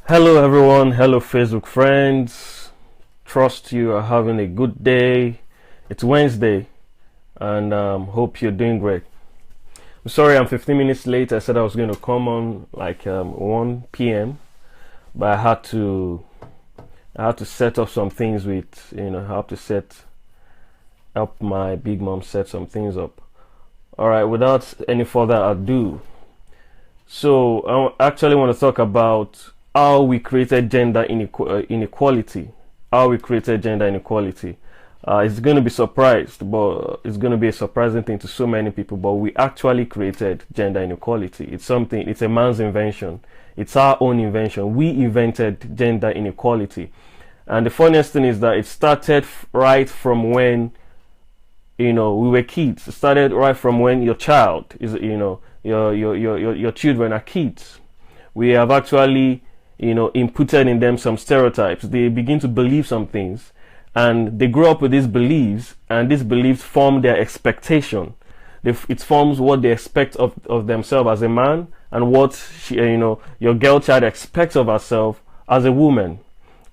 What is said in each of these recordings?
Hello everyone, hello Facebook friends. Trust you are having a good day. It's Wednesday and hope you're doing great. I'm sorry I'm 15 minutes late. I said I was going to come on like 1 p.m. but I had to set up some things with, I have to help my big mom set some things up. All right, without any further ado. So I actually want to talk about how we created gender inequality. How we created gender inequality. It's going to be surprised, but it's going to be a surprising thing to so many people. But we actually created gender inequality. It's a man's invention. It's our own invention. We invented gender inequality. And the funniest thing is that it started right from when, we were kids. It started right from when your child is, your children are kids. We have actually inputted in them some stereotypes. They begin to believe some things and they grow up with these beliefs, and these beliefs form their expectation. It forms what they expect of themselves as a man, and what your girl child expects of herself as a woman.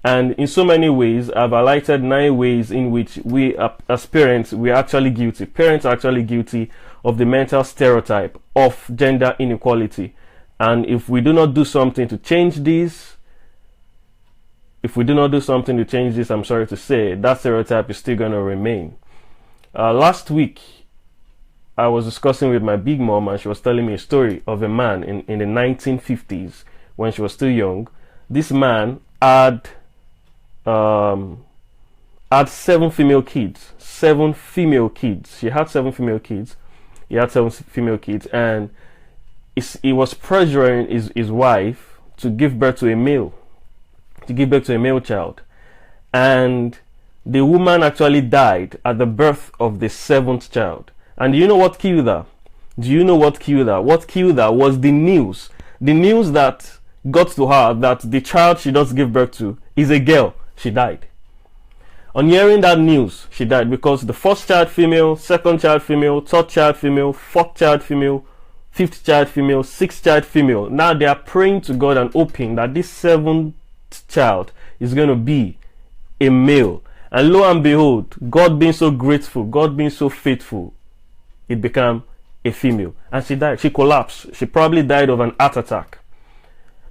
And in so many ways, I've highlighted 9 ways in which we as parents, we are actually guilty. Parents are actually guilty of the mental stereotype of gender inequality. And if we do not do something to change this, I'm sorry to say, that stereotype is still going to remain. Last week, I was discussing with my big mom, and she was telling me a story of a man in the 1950s when she was still young. This man had 7 female kids. 7 female kids. She had 7 female kids. He had 7 female kids, and he was pressuring his wife to give birth to a male child. And the woman actually died at the birth of the 7th child. And do you know what killed her? What killed her was the news. The news that got to her that the child she does give birth to is a girl. She died. On hearing that news, she died because the 1st child female, 2nd child female, 3rd child female, 4th child female, 5th child female, 6th child female. Now they are praying to God and hoping that this 7th child is going to be a male. And lo and behold, God being so grateful, God being so faithful, it became a female. And she died. She collapsed. She probably died of an heart attack.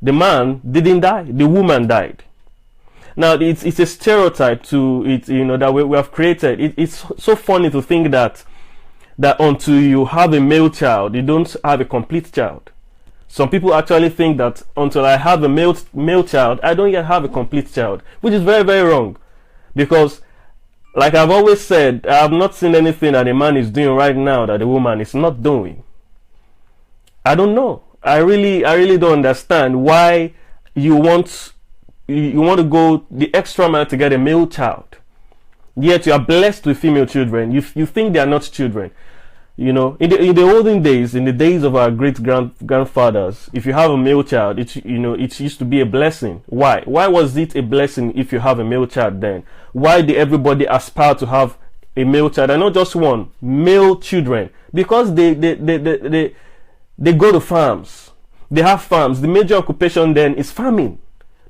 The man didn't die. The woman died. Now it's a stereotype to it, that we have created. It's so funny to think that until you have a male child, you don't have a complete child. Some people actually think that until I have a male child, I don't yet have a complete child, which is very, very wrong. Because, like I've always said, I have not seen anything that a man is doing right now that a woman is not doing. I don't know. I really don't understand why you want to go the extra mile to get a male child. Yet you are blessed with female children. You think they are not children. In the olden days, in the days of our great grandfathers, if you have a male child, it used to be a blessing. Why? Why was it a blessing if you have a male child then? Why did everybody aspire to have a male child, and not just one, male children? Because they go to farms. They have farms. The major occupation then is farming.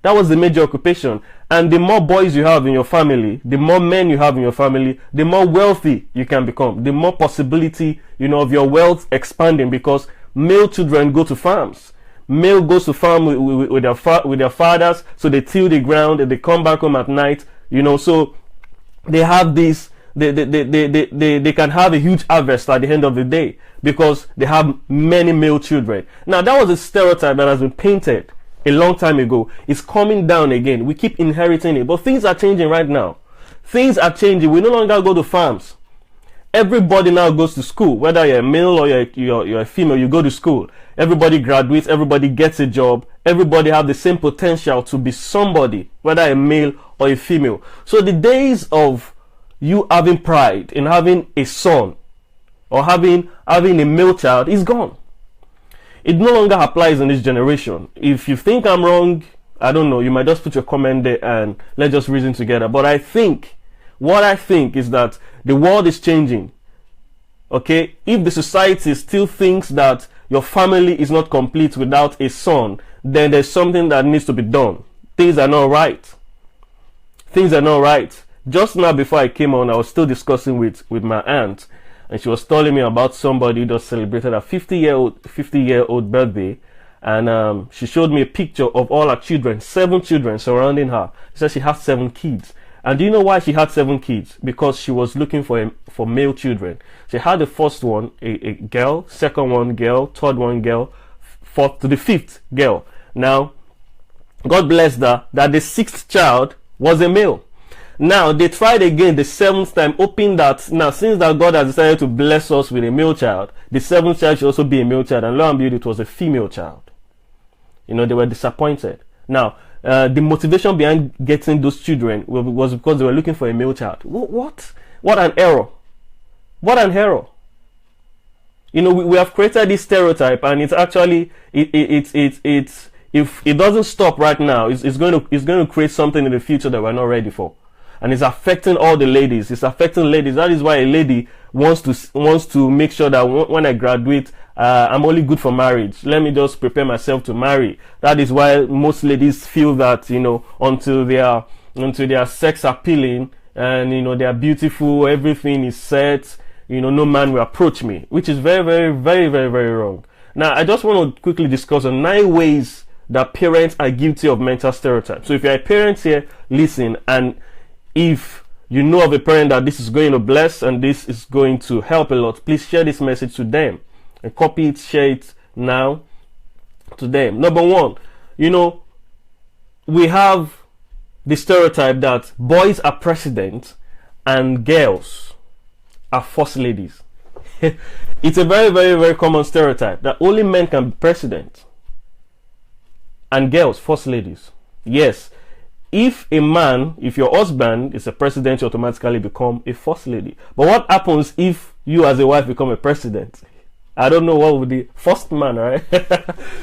That was the major occupation. And the more boys you have in your family, the more men you have in your family, the more wealthy you can become. The more possibility, of your wealth expanding, because male children go to farms. Male goes to farm with their fathers, so they till the ground and they come back home at night, so they have this, they can have a huge harvest at the end of the day because they have many male children. Now that was a stereotype that has been painted a long time ago. It's coming down again. We keep inheriting it, but things are changing right now. Things are changing. We no longer go to farms. Everybody now goes to school. Whether you're a male or you're a female, you go to school. Everybody graduates. Everybody gets a job. Everybody have the same potential to be somebody, whether a male or a female. So the days of you having pride in having a son or having a male child is gone. It no longer applies in this generation. If you think I'm wrong, I don't know, you might just put your comment there and let's just reason together. But what I think is that the world is changing. Okay? If the society still thinks that your family is not complete without a son, then there's something that needs to be done. Things are not right. Things are not right. Just now before I came on, I was still discussing with my aunt, and she was telling me about somebody who just celebrated a 50-year-old birthday, and she showed me a picture of all her children, 7 children surrounding her. She said she had 7 kids. And do you know why she had 7 kids? Because she was looking for male children. She had the first one, a girl, second one girl, third one girl, fourth to the 5th girl. Now, God blessed her that the 6th child was a male. Now, they tried again the 7th time, hoping that now, since that God has decided to bless us with a male child, the 7th child should also be a male child. And lo and behold, it was a female child. You know, they were disappointed. Now, the motivation behind getting those children was because they were looking for a male child. What? What an error. What an error. You know, we have created this stereotype, and it's actually, if it doesn't stop right now, it's going to create something in the future that we're not ready for. And it's affecting all the ladies. It's affecting ladies. That is why a lady wants to make sure that when I graduate, I'm only good for marriage. Let me just prepare myself to marry. That is why most ladies feel that, you know, until they are sex appealing and, you know, they are beautiful, everything is set, you know, no man will approach me, which is very, very, very, very, very wrong. Now, I just want to quickly discuss on 9 ways that parents are guilty of mental stereotypes. So if you're a parent here, listen, and if you know of a parent that this is going to bless and this is going to help a lot, please share this message to them and copy it, share it now to them. Number 1, you know, we have the stereotype that boys are president and girls are first ladies. It's a very, very, very common stereotype that only men can be president and girls first ladies. Yes. If your husband is a president, you automatically become a first lady. But what happens if you as a wife become a president? I don't know what would be first man, right?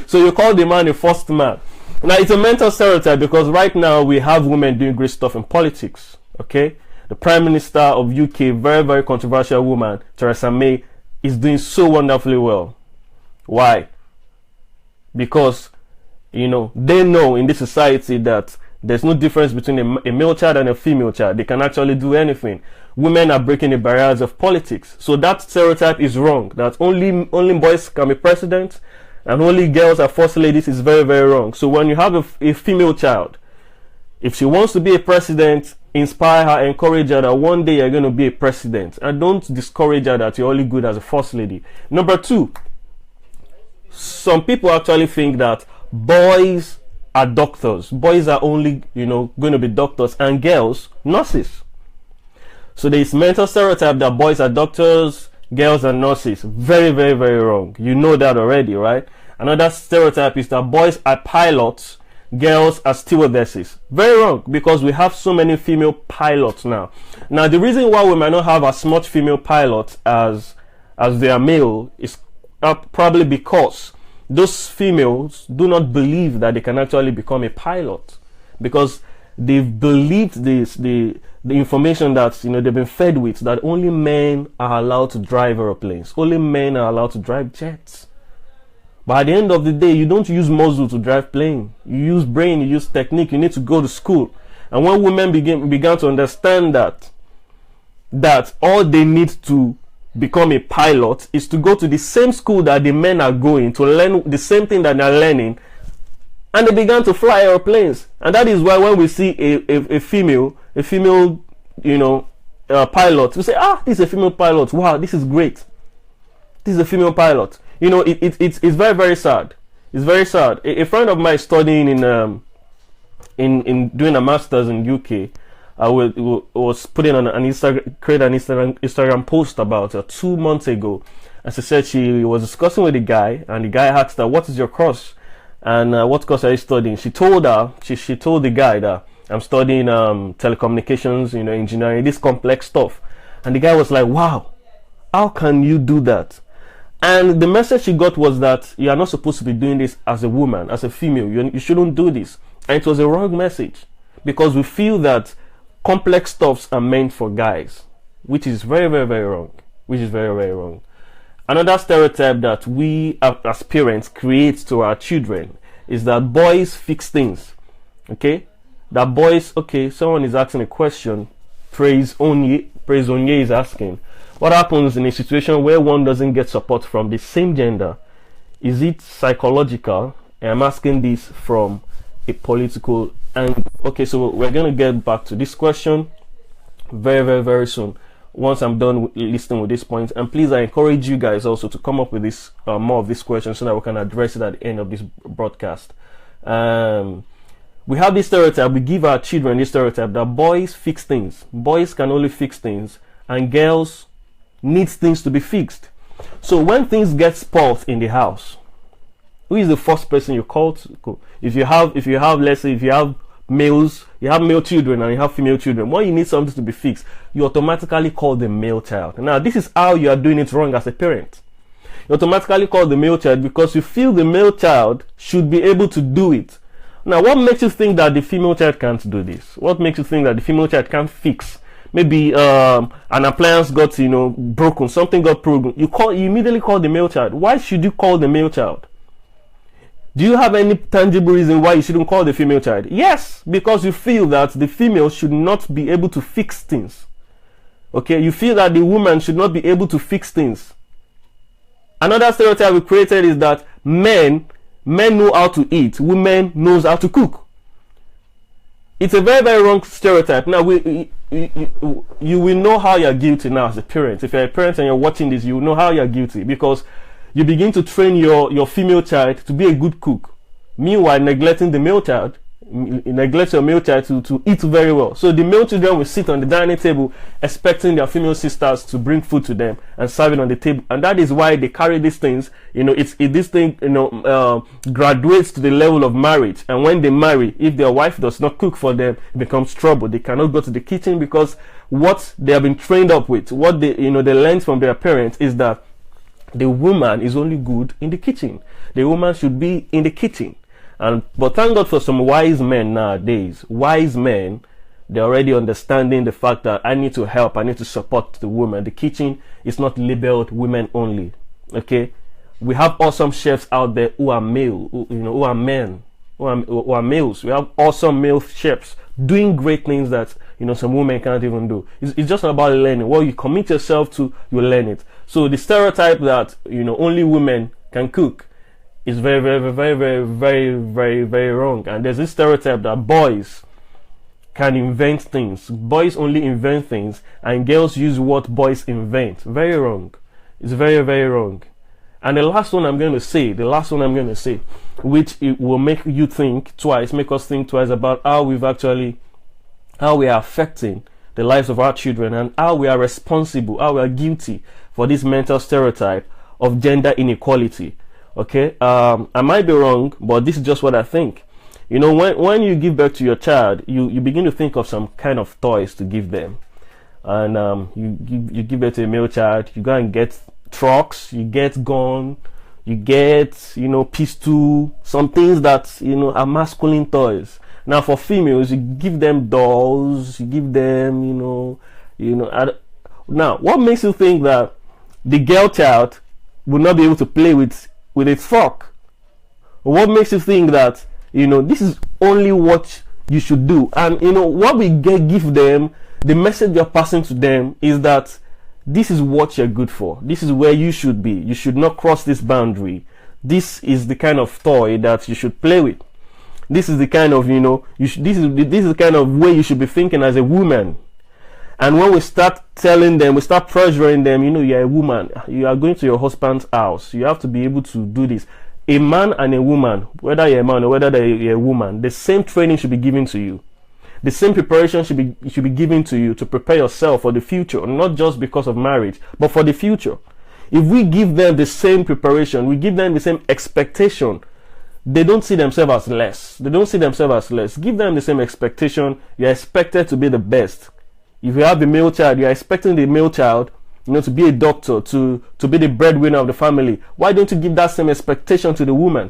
So you call the man a first man. Now, it's a mental stereotype because right now we have women doing great stuff in politics, okay? The Prime Minister of UK, very, very controversial woman, Theresa May, is doing so wonderfully well. Why? Because, you know, they know in this society that there's no difference between a male child and a female child. They can actually do anything. Women are breaking the barriers of politics. So that stereotype is wrong. That only boys can be president and only girls are first ladies is very, very wrong. So when you have a female child, if she wants to be a president, inspire her, encourage her that one day you're going to be a president. And don't discourage her that you're only good as a first lady. Number 2, some people actually think that boys are doctors. Boys are only, you know, going to be doctors and girls nurses. So there is mental stereotype that boys are doctors, girls are nurses. Very, very, very wrong. You know that already, right? Another stereotype is that boys are pilots, girls are stewardesses. Very wrong, because we have so many female pilots now. Now, the reason why we might not have as much female pilots as they are male is probably because those females do not believe that they can actually become a pilot, because they've believed the information that, you know, they've been fed with, that only men are allowed to drive aeroplanes, only men are allowed to drive jets. But at the end of the day, you don't use muscle to drive plane. You use brain, you use technique. You need to go to school. And when women began to understand that all they need to become a pilot is to go to the same school that the men are going to learn the same thing that they're learning, and they began to fly airplanes. And that is why when we see a female, you know, pilot, we say, this is a female pilot. Wow, this is great. This is a female pilot. You know, it's very, very sad. It's very sad. A friend of mine studying in doing a master's in UK, was putting on created an Instagram post about 2 months ago, and she said she was discussing with the guy, and the guy asked her, "What is your course? And what course are you studying?" She told her, she told the guy that I'm studying telecommunications, you know, engineering, this complex stuff. And the guy was like, "Wow, how can you do that?" And the message she got was that you are not supposed to be doing this as a woman, as a female. You shouldn't do this. And it was a wrong message, because we feel that complex stuffs are meant for guys, which is very, very, very wrong. Which is very, very wrong. Another stereotype that we as parents create to our children is that boys fix things. Okay, that boys. Okay, someone is asking a question. Praise Onye is asking, what happens in a situation where one doesn't get support from the same gender? Is it psychological? And I'm asking this from a political angle. Okay, so we're going to get back to this question very soon once I'm done listening with this point. And please, I encourage you guys also to come up with this more of these questions so that we can address it at the end of this broadcast. We have this stereotype, we give our children this stereotype that boys fix things. Boys can only fix things, and girls need things to be fixed. So when things get spoiled in the house, who is the first person you call to? If you have, let's say, if you have males, you have male children and you have female children, when you need something to be fixed, you automatically call the male child. Now, this is how you are doing it wrong as a parent. You automatically call the male child because you feel the male child should be able to do it. Now, what makes you think that the female child can't do this? What makes you think that the female child can't fix? Maybe an appliance got, broken, something got broken. You immediately call the male child. Why should you call the male child? Do you have any tangible reason why you shouldn't call the female child? Yes, because you feel that the female should not be able to fix things. Okay, you feel that the woman should not be able to fix things. Another stereotype we created is that men know how to eat, women knows how to cook. It's a very wrong stereotype. Now, you will know how you're guilty now as a parent. If you're a parent and you're watching this, you will know how you're guilty, because you begin to train your female child to be a good cook, meanwhile neglecting the male child. Neglect your male child to eat very well. So the male children will sit on the dining table expecting their female sisters to bring food to them and serve it on the table, and that is why they carry these things. This thing graduates to the level of marriage, and when they marry, if their wife does not cook for them, it becomes trouble. They cannot go to the kitchen because what they have been trained up with, what they learned from their parents, is that the woman is only good in the kitchen. The woman should be in the kitchen. But thank God for some wise men nowadays. Wise men, they're already understanding the fact that I need to help, I need to support the woman. The kitchen is not labeled women only. Okay, we have awesome chefs out there who are male, who are men, who are males. We have awesome male chefs doing great things that some women can't even do. It's just about learning. What you commit yourself to, you learn it. So the stereotype that only women can cook is very wrong. And there's this stereotype that boys can invent things. Boys only invent things, and girls use what boys invent. Very wrong. It's very wrong. And the last one I'm going to say, which it will make us think twice about how we are affecting the lives of our children, and how we are responsible, how we are guilty for this mental stereotype of gender inequality. Okay, I might be wrong, but this is just what I think. When you give birth to your child, you begin to think of some kind of toys to give them, and you give birth to a male child. You go and get trucks, you get gun, you get pistol, some things that are masculine toys. Now for females, you give them dolls, you give them now what makes you think that the girl child will not be able to play with a fork? What makes you think that this is only what you should do? And what we give them, the message you're passing to them is that this is what you're good for. This is where you should be. You should not cross this boundary. This is the kind of toy that you should play with. This is the kind of this is the kind of way you should be thinking as a woman. And when we start telling them, we start pressuring them, you're a woman, you are going to your husband's house, you have to be able to do this. A man and a woman, whether you're a man or whether you're a woman, the same training should be given to you. The same preparation should be given to you to prepare yourself for the future, not just because of marriage, but for the future. If we give them the same preparation, we give them the same expectation, they don't see themselves as less. Give them the same expectation. You're expected to be the best. If you have a male child, you're expecting the male child to be a doctor, to be the breadwinner of the family. Why don't you give that same expectation to the woman?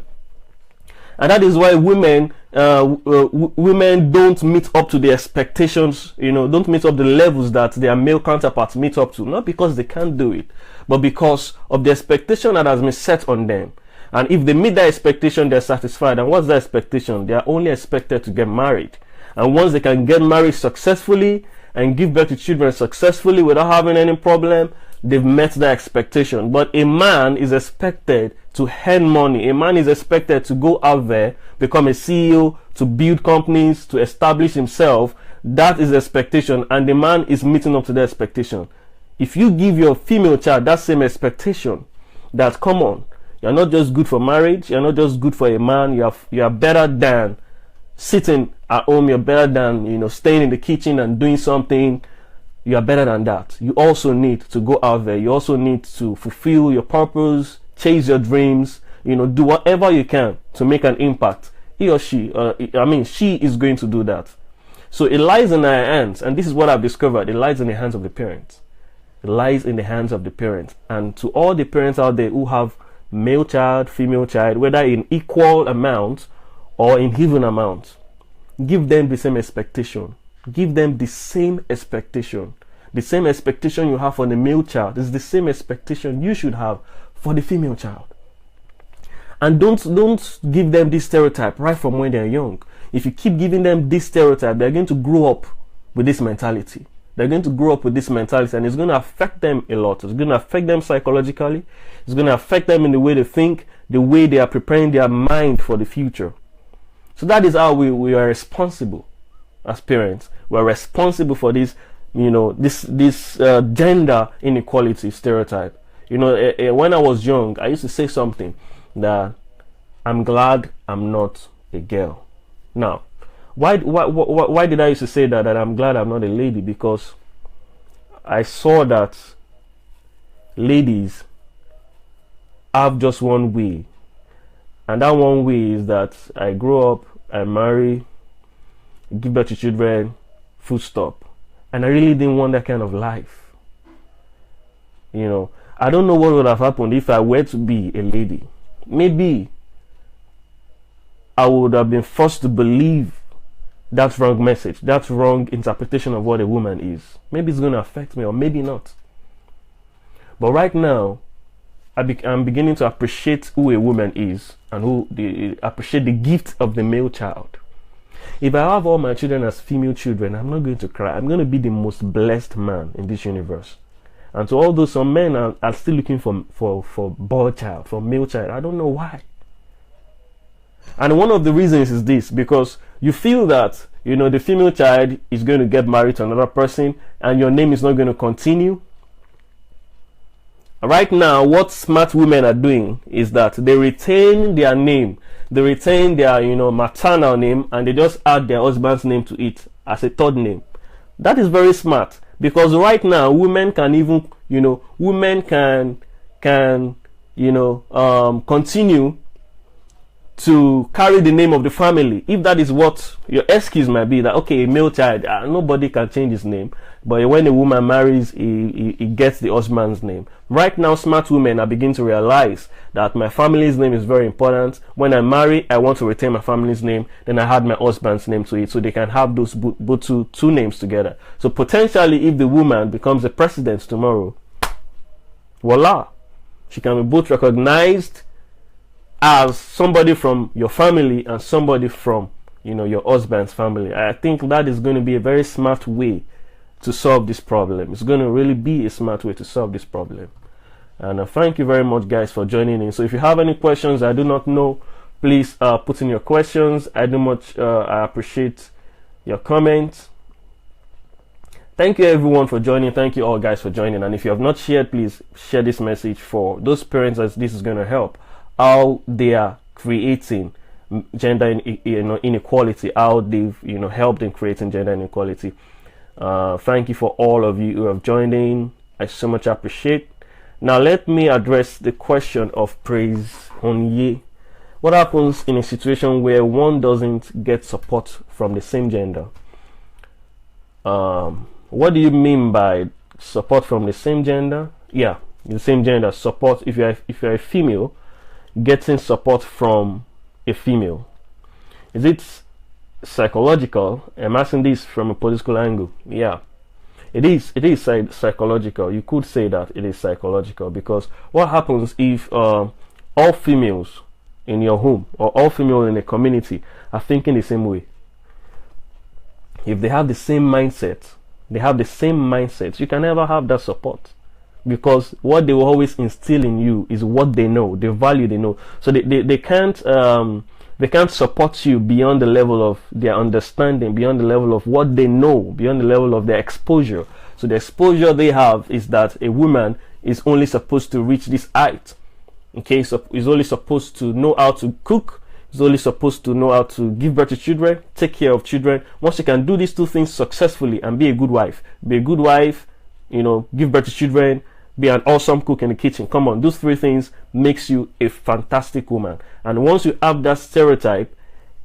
And that is why women don't meet up to the expectations, don't meet up the levels that their male counterparts meet up to, not because they can't do it, but because of the expectation that has been set on them. And if they meet that expectation, they're satisfied. And what's that expectation? They are only expected to get married. And once they can get married successfully and give birth to children successfully without having any problem, they've met that expectation. But a man is expected to earn money. A man is expected to go out there, become a CEO, to build companies, to establish himself. That is the expectation, and the man is meeting up to the expectation. If you give your female child that same expectation, that, come on, you're not just good for marriage, you're not just good for a man, you are better than sitting at home, you're better than staying in the kitchen and doing something. You are better than that. You also need to go out there. You also need to fulfill your purpose, chase your dreams, do whatever you can to make an impact. He or she, she is going to do that. So it lies in our hands, and this is what I've discovered. It lies in the hands of the parents. It lies in the hands of the parents. And to all the parents out there who have male child, female child, whether in equal amount or in even amount, give them the same expectation. Give them the same expectation. The same expectation you have for the male child is the same expectation you should have for the female child. And don't give them this stereotype right from when they're young. If you keep giving them this stereotype, they're going to grow up with this mentality. They're going to grow up with this mentality, and it's going to affect them a lot. It's going to affect them psychologically. It's going to affect them in the way they think, the way they are preparing their mind for the future. So that is how we are responsible as parents. We're responsible for this, this gender inequality stereotype. When I was young, I used to say something that I'm glad I'm not a girl. Now, why did I used to say that I'm glad I'm not a lady? Because I saw that ladies have just one way, and that one way is that I grow up, I marry, give birth to children, full stop. And I really didn't want that kind of life. I don't know what would have happened if I were to be a lady. Maybe I would have been forced to believe that wrong message, that wrong interpretation of what a woman is. Maybe it's going to affect me, or maybe not. But right now, I'm beginning to appreciate who a woman is, and appreciate the gift of the male child. If I have all my children as female children, I'm not going to cry. I'm going to be the most blessed man in this universe. And to all those, some men are still looking for boy child, for male child. I don't know why. And one of the reasons is this, because you feel that, the female child is going to get married to another person and your name is not going to continue. Right now, what smart women are doing is that they retain their name. They retain their, maternal name, and they just add their husband's name to it as a third name. That is very smart, because right now, women can even, continue to carry the name of the family. If that is what your excuse might be, that, okay, a male child, nobody can change his name. But when a woman marries, he gets the husband's name. Right now, smart women are beginning to realize that my family's name is very important. When I marry, I want to retain my family's name. Then I add my husband's name to it, so they can have those two names together. So potentially, if the woman becomes the president tomorrow, voila, she can be both recognized as somebody from your family and somebody from your husband's family. I think that is going to be a very smart way to solve this problem. It's going to really be a smart way to solve this problem. And thank you very much, guys, for joining in. So if you have any questions I do not know, please put in your questions. I appreciate your comments. Thank you everyone for joining. Thank you all guys for joining. And if you have not shared, please share this message for those parents as this is going to help, how they are creating gender inequality, how they've helped in creating gender inequality. Thank you for all of you who have joined in. I so much appreciate. Now let me address the question of praise Olaniyi. What happens in a situation where one doesn't get support from the same gender? What do you mean by support from the same gender? Yeah, the same gender support. If you're a female, getting support from a female? Is it psychological? I'm asking this from a political angle. Yeah, it is. It is psychological. You could say that it is psychological, because what happens if all females in your home or all females in a community are thinking the same way? If they have the same mindset, you can never have that support, because what they will always instill in you is what they know, the value they know. So they can't support you beyond the level of their understanding, beyond the level of what they know, beyond the level of their exposure. So the exposure they have is that a woman is only supposed to reach this height. Okay, so is only supposed to know how to cook, is only supposed to know how to give birth to children, take care of children. Once you can do these two things successfully and be a good wife, give birth to children, be an awesome cook in the kitchen. Come on, those three things makes you a fantastic woman. And once you have that stereotype,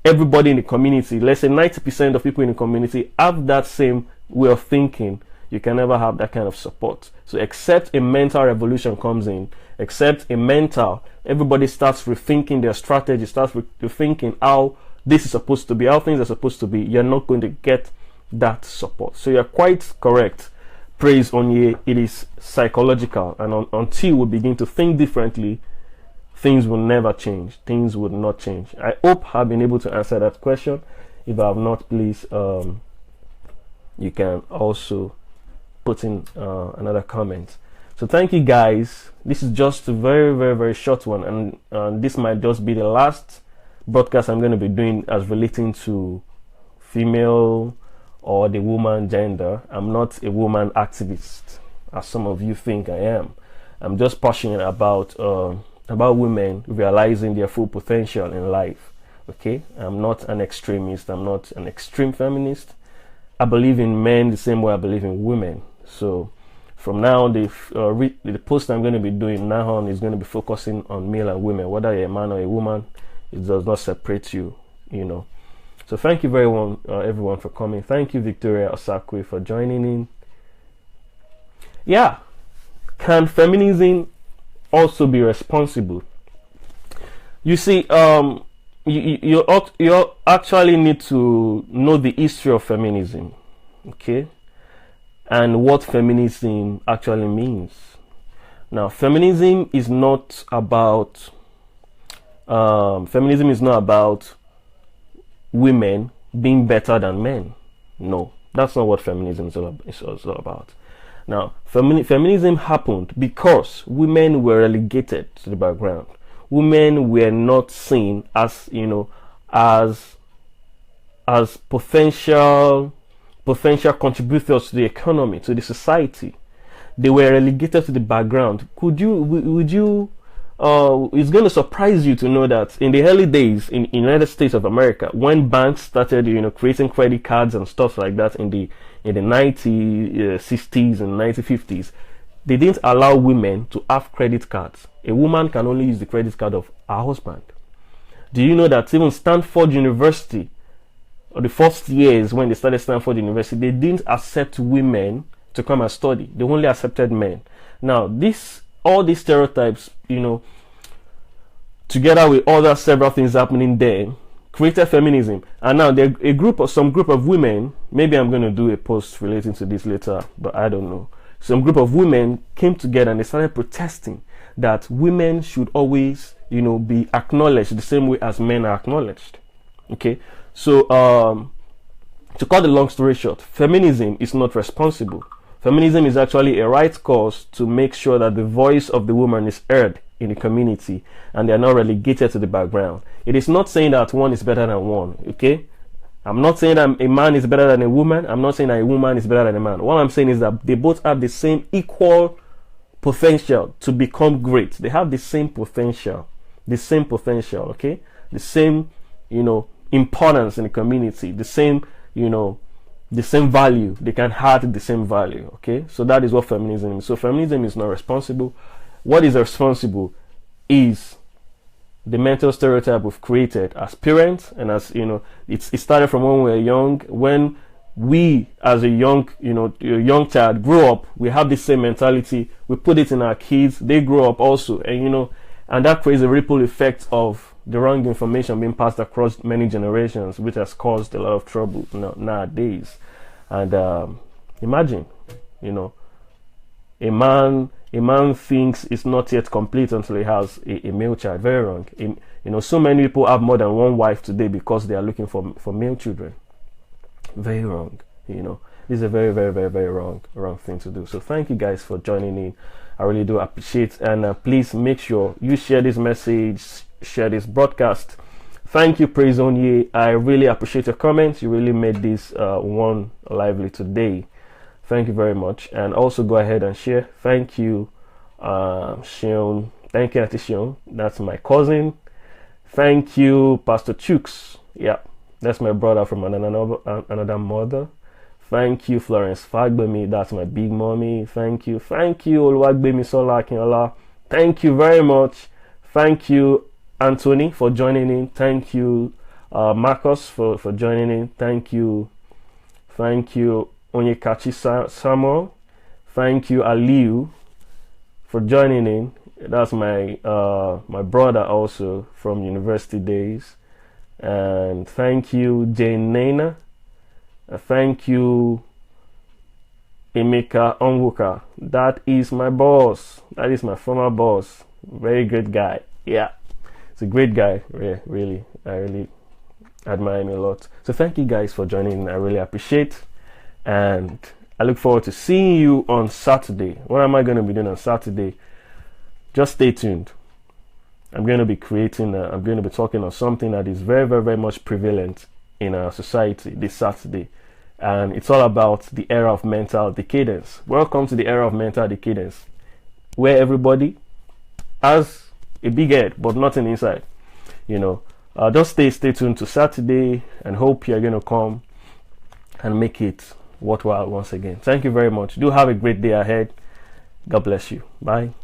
everybody in the community, let's say 90% of people in the community have that same way of thinking, you can never have that kind of support. So except a mental revolution comes in, everybody starts rethinking their strategy, starts rethinking how this is supposed to be, how things are supposed to be, you're not going to get that support. So you're quite correct. Praise Onye, it is psychological, and until we begin to think differently, things will never change. Things would not change. I hope I've been able to answer that question. If I have not, please, you can also put in another comment. So thank you guys. This is just a very, very, very short one, and this might just be the last broadcast I'm going to be doing as relating to female or the woman gender. I'm not a woman activist, as some of you think I am. I'm just passionate about women realizing their full potential in life. Okay, I'm not an extremist. I'm not an extreme feminist. I believe in men the same way I believe in women. So from now, the post I'm going to be doing now on is going to be focusing on male and women. Whether you're a man or a woman, it does not separate you, So thank you everyone for coming. Thank you, Victoria Osakwe, for joining in. Yeah, can feminism also be responsible? You see, you actually need to know the history of feminism, okay, and what feminism actually means. Now, feminism is not about women being better than men. No, that's not what feminism is all about. Now, feminism happened because women were relegated to the background. Women were not seen as, as potential contributors to the economy, to the society. They were relegated to the background. It's going to surprise you to know that in the early days in United States of America, when banks started, creating credit cards and stuff like that in the 1960s and 1950s, they didn't allow women to have credit cards. A woman can only use the credit card of her husband. Do you know that even Stanford University, or the first years when they started Stanford University, they didn't accept women to come and study. They only accepted men. Now, all these stereotypes, together with other several things happening there, created feminism. And now some group of women, maybe I'm going to do a post relating to this later, but I don't know. Some group of women came together and they started protesting that women should always, be acknowledged the same way as men are acknowledged. Okay, so to cut the long story short, feminism is not responsible. Feminism is actually a right cause to make sure that the voice of the woman is heard in the community and they are not relegated to the background. It is not saying that one is better than one, okay? I'm not saying that a man is better than a woman. I'm not saying that a woman is better than a man. What I'm saying is that they both have the same equal potential to become great. They have the same potential, okay? The same, importance in the community, the same value. They can add the same value, okay? So that is what feminism is. So feminism is not responsible. What is responsible is the mental stereotype we've created as parents, and as it started from when we were young. When we, as a young child, grow up, we have the same mentality. We put it in our kids. They grow up also, and that creates a ripple effect of the wrong information being passed across many generations, which has caused a lot of trouble nowadays. And imagine, you know, a man thinks it's not yet complete until he has a male child. Very wrong. You know, so many people have more than one wife today because they are looking for male children. Very wrong. You know, this is a very, very, very, very wrong thing to do. So thank you guys for joining in. I really do appreciate, and please make sure you share this message, share this broadcast. Thank you, Praise Onye. I really appreciate your comments. You really made this one lively today. Thank you very much. And also go ahead and share. Thank you, Shion. Thank you, Auntie Shion. That's my cousin. Thank you, Pastor Chooks. Yeah, that's my brother from another mother. Thank you, Florence Fagbemi. That's my big mommy. Thank you, Oluwagbemi Sola Akinola. Thank you very much. Thank you, Anthony, for joining in. Thank you, Marcus, for joining in. Thank you, Onyekachi Samuel. Thank you, Aliu, for joining in. That's my my brother also from university days. And thank you, Jane Naina. Thank you, Emeka Onwuka. That is my boss. That is my former boss. Very good guy. Yeah, it's a great guy. Yeah, really. I really admire him a lot. So thank you guys for joining. I really appreciate. And I look forward to seeing you on Saturday. What am I going to be doing on Saturday? Just stay tuned. I'm going to be I'm going to be talking on something that is very, very, very much prevalent in our society this Saturday. And it's all about the era of mental decadence. Welcome to the era of mental decadence, where everybody has a big head, but nothing inside. You know, just stay tuned to Saturday, and hope you're going to come and make it worthwhile once again. Thank you very much. Do have a great day ahead. God bless you. Bye.